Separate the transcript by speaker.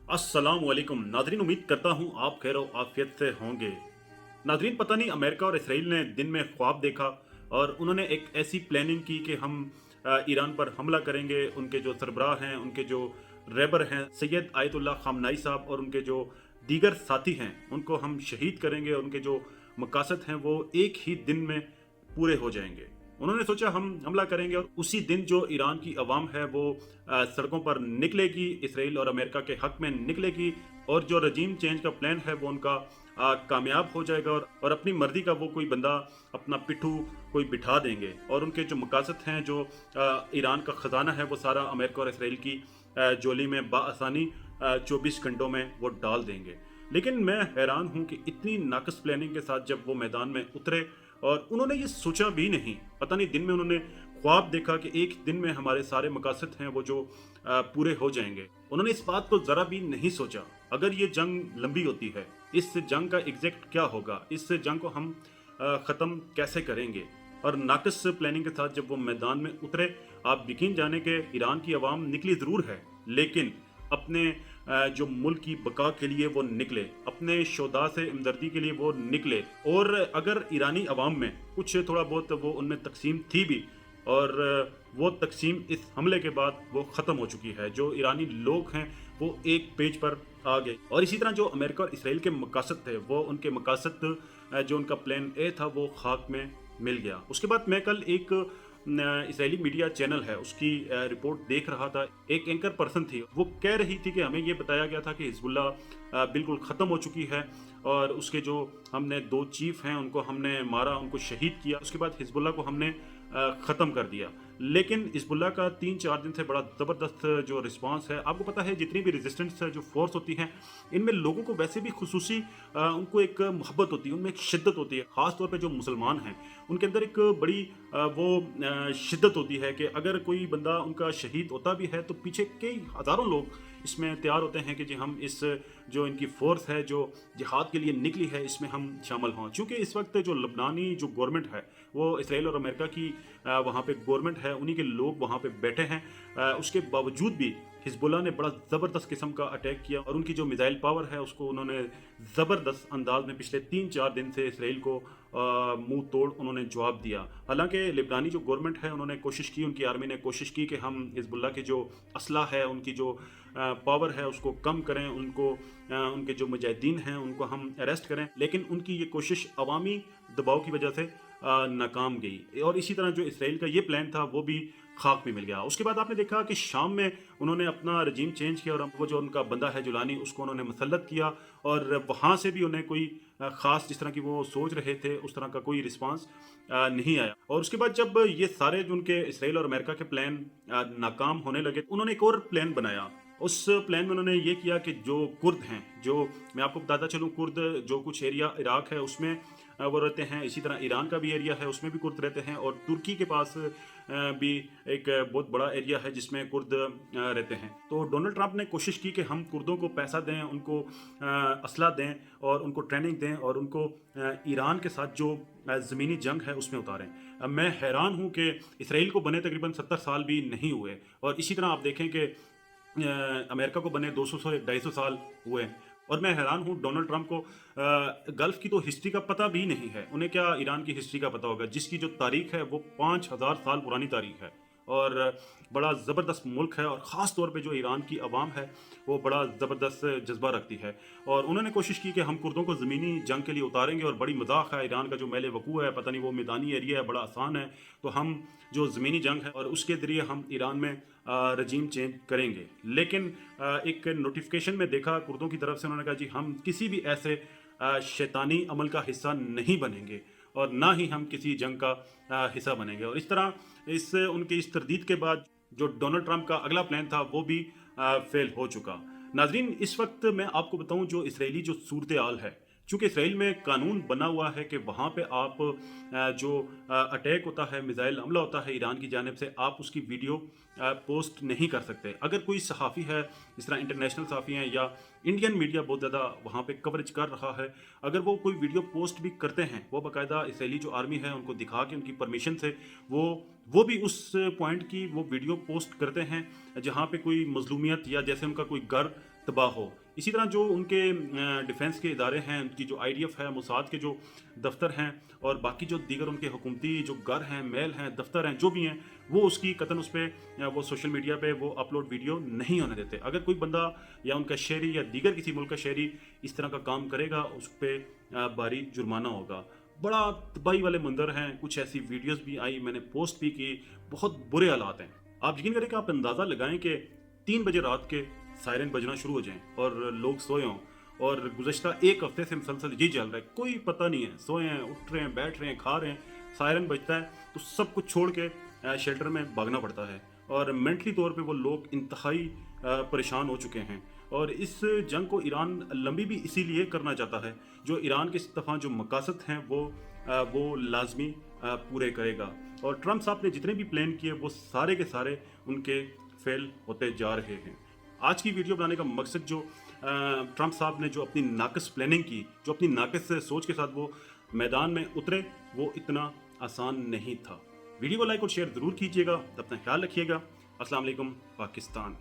Speaker 1: अस्सलाम वालेकुम नाजरीन, उम्मीद करता हूँ आप खैर आफियत से होंगे। नाजरीन, पता नहीं अमेरिका और इसराइल ने दिन में ख्वाब देखा और उन्होंने एक ऐसी प्लानिंग की कि हम ईरान पर हमला करेंगे। उनके जो सरबराह हैं, उनके जो रहबर हैं सैयद आयतुल्लाह खामनाई साहब और उनके जो दीगर साथी हैं, उनको हम शहीद करेंगे और उनके जो मकासद हैं वो एक ही दिन में पूरे हो जाएंगे। उन्होंने सोचा हम हमला करेंगे और उसी दिन जो ईरान की अवाम है वो सड़कों पर निकलेगी, इसराइल और अमेरिका के हक में निकलेगी और जो रजीम चेंज का प्लान है वो उनका कामयाब हो जाएगा और अपनी मर्जी का वो कोई बंदा अपना पिट्ठू कोई बिठा देंगे और उनके जो मकासद हैं, जो ईरान का ख़जाना है, वो सारा अमेरिका और इसराइल की जोली में बाआसानी 24 घंटों में वो डाल देंगे। लेकिन मैं हैरान हूं कि इतनी नाकस प्लानिंग के साथ जब वो मैदान में उतरे और उन्होंने ये सोचा भी नहीं, पता नहीं दिन में उन्होंने ख्वाब देखा कि एक दिन में हमारे सारे मकासद हैं वो जो पूरे हो जाएंगे। उन्होंने इस बात को ज़रा भी नहीं सोचा अगर ये जंग लंबी होती है, इस जंग का एग्जैक्ट क्या होगा, इस जंग को हम ख़त्म कैसे करेंगे। और नाकस प्लानिंग के साथ जब वो मैदान में उतरे, आप यकीन जाने के ईरान की आवाम निकली ज़रूर है, लेकिन अपने जो मुल्क की बका के लिए वो निकले, अपने शोदा से हमदर्दी के लिए वो निकले। और अगर ईरानी अवाम में कुछ थोड़ा बहुत वो उनमें तकसीम थी भी, और वो तकसीम इस हमले के बाद वो ख़त्म हो चुकी है। जो ईरानी लोग हैं वो एक पेज पर आ गए और इसी तरह जो अमेरिका और इसराइल के मकासद थे, वो उनके मकासद जो उनका प्लान ए था वो खाक में मिल गया। उसके बाद मैं कल एक इसराइली मीडिया चैनल है उसकी रिपोर्ट देख रहा था। एक एंकर पर्सन थी, वो कह रही थी कि हमें ये बताया गया था कि हिजबुल्लाह बिल्कुल ख़त्म हो चुकी है और उसके जो हमने 2 चीफ हैं उनको हमने मारा, उनको शहीद किया, उसके बाद हिजबुल्लाह को हमने ख़त्म कर दिया। लेकिन हिजबुल्लाह का 3-4 दिन से बड़ा ज़बरदस्त जो रिस्पांस है। आपको पता है जितनी भी रेजिस्टेंस जो फोर्स होती हैं, इनमें लोगों को वैसे भी खुसूसी उनको एक मोहब्बत होती है, उनमें एक शिद्दत होती है। ख़ास तौर पे जो मुसलमान हैं उनके अंदर एक बड़ी शिद्दत होती है कि अगर कोई बंदा उनका शहीद होता भी है तो पीछे कई हज़ारों लोग इसमें तैयार होते हैं कि जी हम इस जो इनकी फ़ोर्स है जो जिहाद के लिए निकली है इसमें हम शामिल हों। चूँकि इस वक्त जो लबनानी जो गवर्नमेंट है वो इसराइल और अमेरिका की वहाँ पे गवर्नमेंट है, उन्हीं के लोग वहाँ पे बैठे हैं। उसके बावजूद भी हिजबुल्लाह ने बड़ा ज़बरदस्त किस्म का अटैक किया और उनकी जो मिसाइल पावर है उसको उन्होंने ज़बरदस्त अंदाज में पिछले 3-4 दिन से इसराइल को मुंह तोड़ उन्होंने जवाब दिया। हालांकि लिबनानी जो गवर्नमेंट है उन्होंने कोशिश की, उनकी आर्मी ने कोशिश की कि हम हिजबुल्लाह के जो असला है, उनकी जो पावर है उसको कम करें, उनको उनके जो मुजाहिदीन हैं उनको हम अरेस्ट करें, लेकिन उनकी ये कोशिश अवामी दबाव की वजह से नाकाम गई और इसी तरह जो इसराइल का ये प्लान था वो भी खाक में मिल गया। उसके बाद आपने देखा कि शाम में उन्होंने अपना रजीम चेंज किया और वो जो उनका बंदा है जुलानी उसको उन्होंने मुसल्लत किया और वहाँ से भी उन्हें कोई ख़ास जिस तरह की वो सोच रहे थे उस तरह का कोई रिस्पांस नहीं आया। और उसके बाद जब ये सारे जो उनके इसराइल और अमेरिका के प्लान नाकाम होने लगे, उन्होंने एक और प्लान बनाया। उस प्लान में उन्होंने ये किया कि जो कुर्द हैं, जो मैं आपको बताता चलूँ, कुर्द जो कुछ एरिया इराक है उसमें वो रहते हैं, इसी तरह ईरान का भी एरिया है उसमें भी कुर्द रहते हैं और तुर्की के पास भी एक बहुत बड़ा एरिया है जिसमें कुर्द रहते हैं। तो डोनाल्ड ट्रंप ने कोशिश की कि हम कुर्दों को पैसा दें, उनको असला दें और उनको ट्रेनिंग दें और उनको ईरान के साथ जो ज़मीनी जंग है उसमें उतारें। अब मैं हैरान हूँ कि इसराइल को बने तकरीबन 70 साल भी नहीं हुए और इसी तरह आप देखें कि अमेरिका को बने 200 से 250 साल हुए और मैं हैरान हूँ डोनाल्ड ट्रंप को गल्फ़ की तो हिस्ट्री का पता भी नहीं है। उन्हें क्या ईरान की हिस्ट्री का पता होगा जिसकी जो तारीख है वो 5000 साल पुरानी तारीख है और बड़ा ज़बरदस्त मुल्क है और ख़ास तौर पे जो ईरान की आवाम है वो बड़ा ज़बरदस्त जज्बा रखती है। और उन्होंने कोशिश की कि हम कुर्दों को ज़मीनी जंग के लिए उतारेंगे और बड़ी मजाक है, ईरान का जो मेले वकूफ़ है, पता नहीं वो मैदानी एरिया है, बड़ा आसान है, तो हम जो ज़मीनी जंग है और उसके ज़रिए हम ईरान में रजीम चेंज करेंगे। लेकिन एक नोटिफिकेशन में देखा कुर्दों की तरफ से, उन्होंने कहा जी हम किसी भी ऐसे शैतानी अमल का हिस्सा नहीं बनेंगे और ना ही हम किसी जंग का हिस्सा बनेंगे। और इस तरह इस उनकी इस तरदीद के बाद जो डोनाल्ड ट्रंप का अगला प्लान था वो भी फेल हो चुका। नाजरीन, इस वक्त मैं आपको बताऊं जो इसराइली जो सूरत हाल है, चूँकि इसराइल में कानून बना हुआ है कि वहाँ पे आप जो अटैक होता है, मिसाइल हमला होता है ईरान की जानिब से, आप उसकी वीडियो पोस्ट नहीं कर सकते। अगर कोई सहाफ़ी है, जिस तरह इंटरनेशनल सहाफ़ी हैं या इंडियन मीडिया बहुत ज़्यादा वहाँ पे कवरेज कर रहा है, अगर वो कोई वीडियो पोस्ट भी करते हैं, वो बाकायदा इसराइली जो आर्मी है उनको दिखा के उनकी परमिशन से वो भी उस पॉइंट की वो वीडियो पोस्ट करते हैं जहाँ पे कोई मजलूमियत या जैसे उनका कोई घर तबाह हो। इसी तरह जो उनके डिफेंस के इदारे हैं, उनकी जो आईडीएफ है, मोसाद के जो दफ्तर हैं और बाकी जो दीगर उनके हुकूमती जो घर हैं, महल हैं, दफ्तर हैं, जो भी हैं, वो उसकी कतन उस पे वो सोशल मीडिया पे वो अपलोड वीडियो नहीं होने देते। अगर कोई बंदा या उनका शहरी या दीगर किसी मुल्क का शहरी इस तरह का काम करेगा, उस पर भारी जुर्माना होगा। बड़ा तबाही वाले मंजर हैं, कुछ ऐसी वीडियोस भी आई, मैंने पोस्ट भी की, बहुत बुरे हालात हैं। आप यकीन करें कि आप अंदाज़ा लगाएं कि 3 बजे रात के सायरन बजना शुरू हो जाएं और लोग सोए हों, और गुज़श्ता 1 हफ्ते से मुसलसल ये चल रहा है, कोई पता नहीं है, सोए हैं, उठ रहे हैं, बैठ रहे हैं, खा रहे हैं, सायरन बजता है तो सब कुछ छोड़ के शेल्टर में भागना पड़ता है। और मेंटली तौर पे वो लोग इंतहाई परेशान हो चुके हैं। और इस जंग को ईरान लंबी भी इसीलिए करना चाहता है, जो ईरान के इस दफ़ा जो मकासद हैं वो लाजमी पूरे करेगा। और ट्रम्प साहब ने जितने भी प्लान किए वो सारे के सारे उनके फेल होते जा रहे हैं। आज की वीडियो बनाने का मकसद जो ट्रम्प साहब ने जो अपनी नाकस प्लानिंग की, जो अपनी नाकस सोच के साथ वो मैदान में उतरे, वो इतना आसान नहीं था। वीडियो को लाइक और शेयर ज़रूर कीजिएगा। अपना ख्याल रखिएगा। अस्सलाम वालेकुम पाकिस्तान।